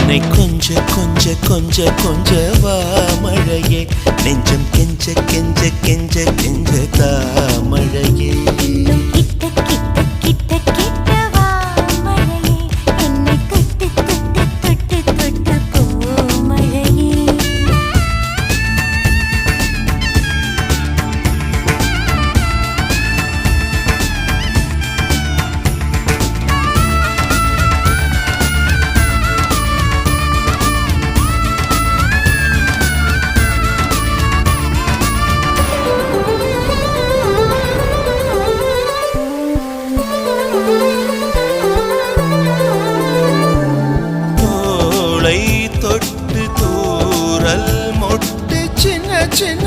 என்னை கொஞ்ச கொஞ்ச கொஞ்ச கொஞ்ச வா மழையே, நெஞ்சம் கெஞ்ச கெஞ்ச கெஞ்ச கெஞ்ச தா மழையே. இன்னும் கிட்ட கிட்ட கிட்ட கிட்ட வா மழையே, என்னை தொட்டு தொட்டு தொட்டு தொட்டு போ மழையே. தோளை தொட்டு தூறல் மொட்டு சின்ன சின்ன